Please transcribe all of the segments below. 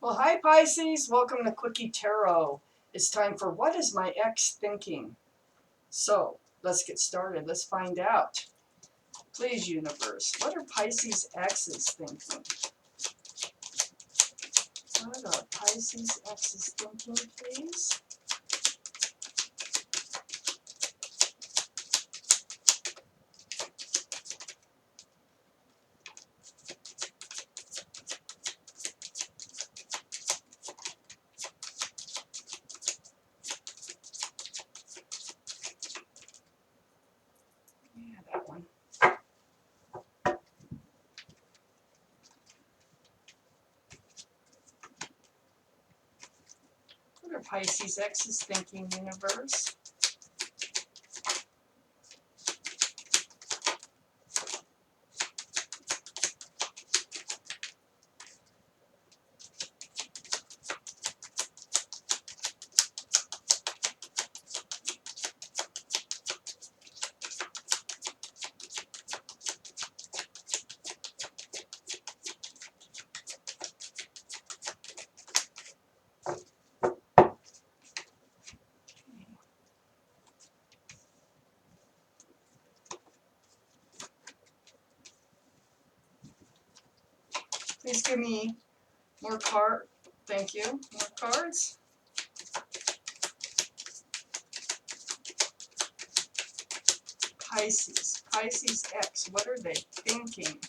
Well, hi Pisces, welcome to Quickie Tarot. It's time for What is My Ex Thinking? So, let's get started. Let's find out. Please, universe, what are Pisces exes thinking? What are Pisces exes thinking, please? Yeah, that one. What are Pisces exes thinking, universe? Please give me more card. Thank you. More cards. Pisces X, what are they thinking?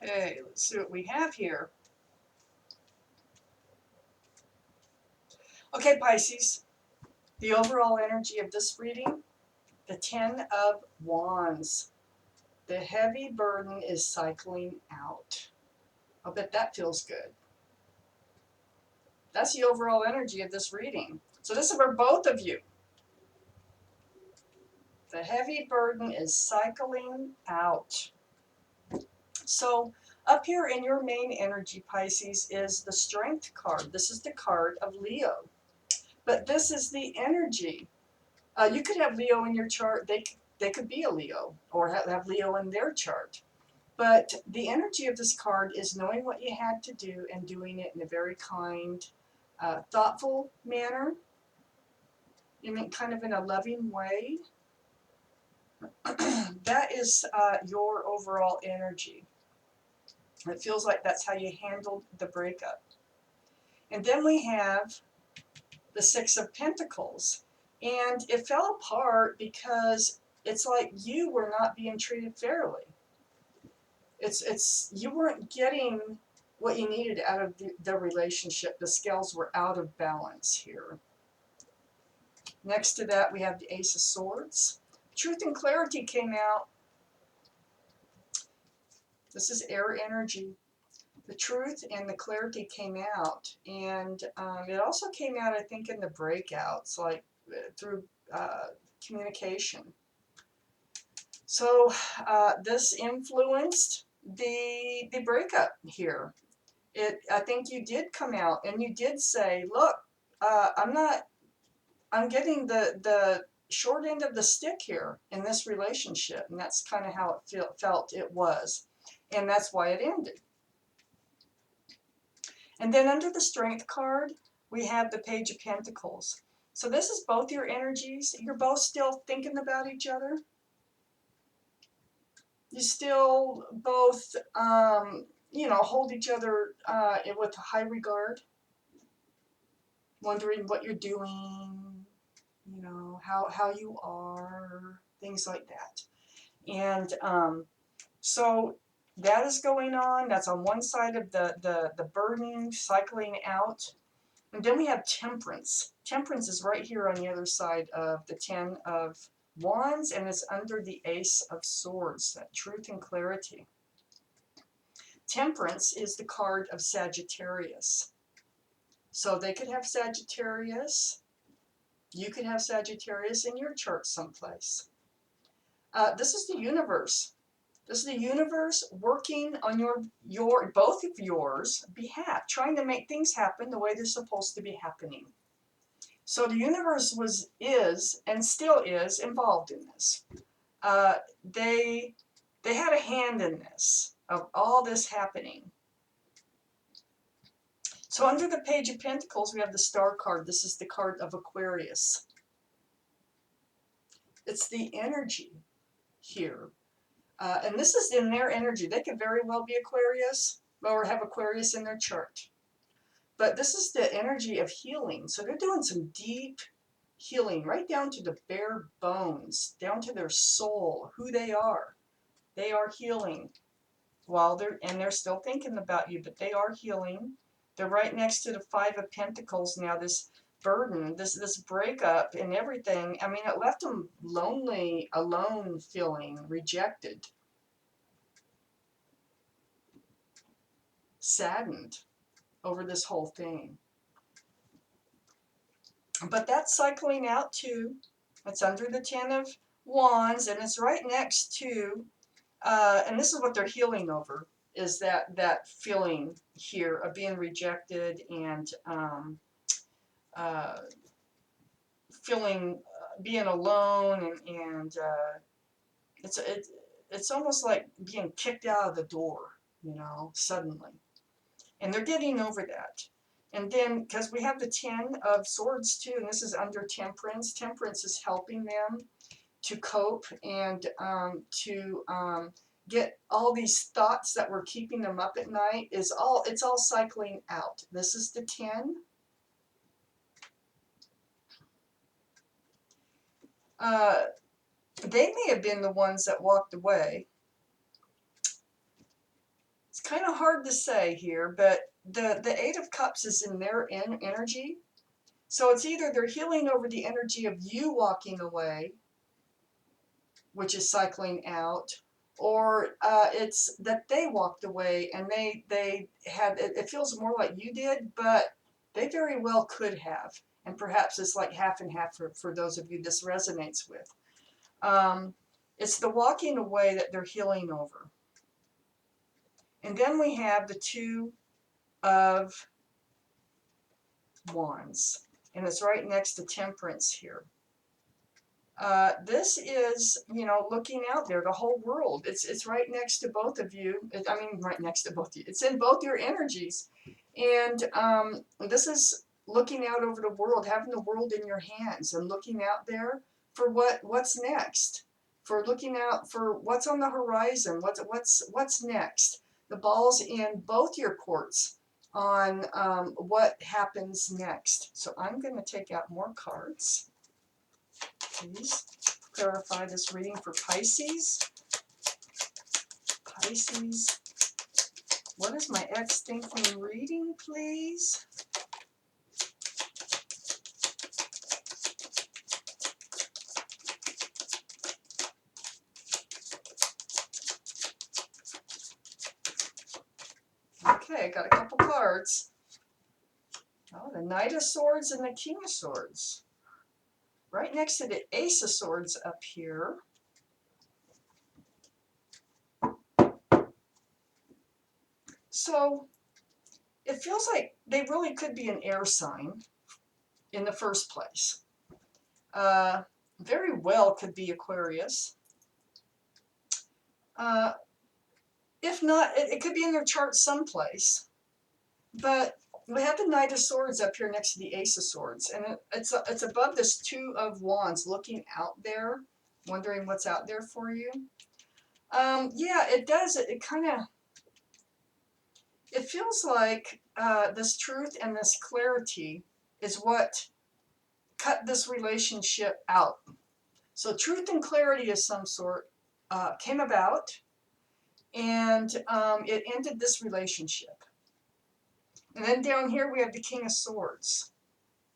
Okay, let's see what we have here. Okay, Pisces, the overall energy of this reading, the 10 of Wands. The heavy burden is cycling out. I'll bet that feels good. That's the overall energy of this reading. So this is for both of you. The heavy burden is cycling out. So up here in your main energy, Pisces, is the Strength card. This is the card of Leo. But this is the energy. You could have Leo in your chart. They could be a Leo or have Leo in their chart. But the energy of this card is knowing what you had to do and doing it in a very kind, thoughtful manner. You mean kind of in a loving way. That is your overall energy. It feels like that's how you handled the breakup. And then we have the Six of Pentacles. And it fell apart because it's like you were not being treated fairly. It's you weren't getting what you needed out of the relationship. The scales were out of balance here. Next to that, we have the Ace of Swords. Truth and Clarity came out. This is air energy. The truth and the clarity came out, and it also came out, I think, in the breakouts, like through communication. So this influenced the breakup here. I think you did come out and you did say, look, I'm getting the short end of the stick here in this relationship. And that's kind of how it felt it was. And that's why it ended. And then under the Strength card, we have the Page of Pentacles. So this is both your energies. You're both still thinking about each other. You still both, hold each other with high regard, wondering what you're doing, how you are, things like that. And so that is going on. That's on one side of the burden cycling out. And then we have Temperance. Temperance is right here on the other side of the 10 of Wands, and it's under the Ace of Swords, that truth and clarity. Temperance is the card of Sagittarius. So they could have Sagittarius. You could have Sagittarius in your chart someplace. This is the universe. This is the universe working on your both of yours behalf, trying to make things happen the way they're supposed to be happening. So the universe is, and still is, involved in this. They had a hand in this, of all this happening. So under the Page of Pentacles, we have the Star card. This is the card of Aquarius. It's the energy here. And this is in their energy. They could very well be Aquarius or have Aquarius in their chart. But this is the energy of healing. So they're doing some deep healing right down to the bare bones, down to their soul, who they are. They are healing while they're still thinking about you, but they are healing. They're right next to the Five of Pentacles now. This burden, this breakup and everything. I mean, it left them lonely, alone, feeling rejected, saddened over this whole thing. But that's cycling out too. It's under the Ten of Wands, and it's right next to, and this is what they're healing over, is that feeling here of being rejected and feeling being alone, and it's almost like being kicked out of the door, suddenly. And they're getting over that. And then, because we have the Ten of Swords too, and this is under Temperance. Temperance is helping them to cope and to get all these thoughts that were keeping them up at night. It's all cycling out. This is the 10. They may have been the ones that walked away. It's kind of hard to say here, but the Eight of Cups is in their energy. So it's either they're healing over the energy of you walking away, which is cycling out, or it's that they walked away and they had, it feels more like you did, but they very well could have. And perhaps it's like half and half for those of you this resonates with. It's the walking away that they're healing over. And then we have the Two of Wands, and it's right next to Temperance here. This is, looking out there, the whole world. It's right next to both of you. Right next to both of you. It's in both your energies. And this is looking out over the world, having the world in your hands and looking out there for what's next, for looking out for what's on the horizon, what's next. The ball's in both your courts on what happens next. So I'm going to take out more cards. Please clarify this reading for Pisces. Pisces, what is my ex thinking reading, please? Okay, I got a couple cards. Oh, the Knight of Swords and the King of Swords. Right next to the Ace of Swords up here. So it feels like they really could be an air sign in the first place. Very well could be Aquarius. If not, it could be in their chart someplace. But we have the Knight of Swords up here next to the Ace of Swords, and it's above this Two of Wands, looking out there, wondering what's out there for you. Yeah, it does. It kind of, it feels like this truth and this clarity is what cut this relationship out. So truth and clarity of some sort came about, and it ended this relationship. And then down here we have the King of Swords.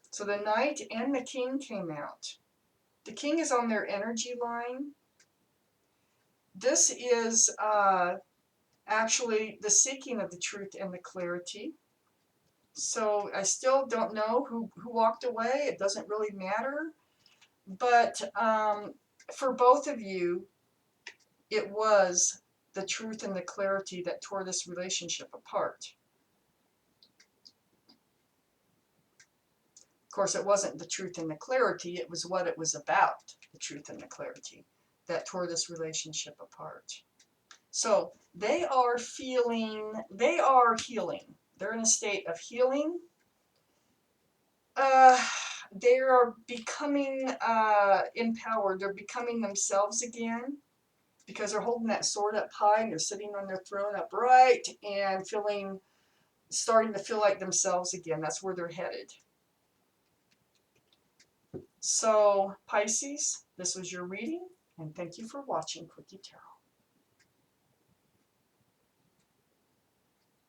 So the Knight and the King came out. The King is on their energy line. This is actually the seeking of the truth and the clarity. So I still don't know who walked away. It doesn't really matter. But for both of you, it was the truth and the clarity that tore this relationship apart. Of course, it wasn't the truth and the clarity, it was what it was about, the truth and the clarity, that tore this relationship apart. So they are healing. They're in a state of healing. They are becoming empowered. They're becoming themselves again because they're holding that sword up high and they're sitting on their throne upright and starting to feel like themselves again. That's where they're headed. So, Pisces, this was your reading, and thank you for watching Quickie Tarot.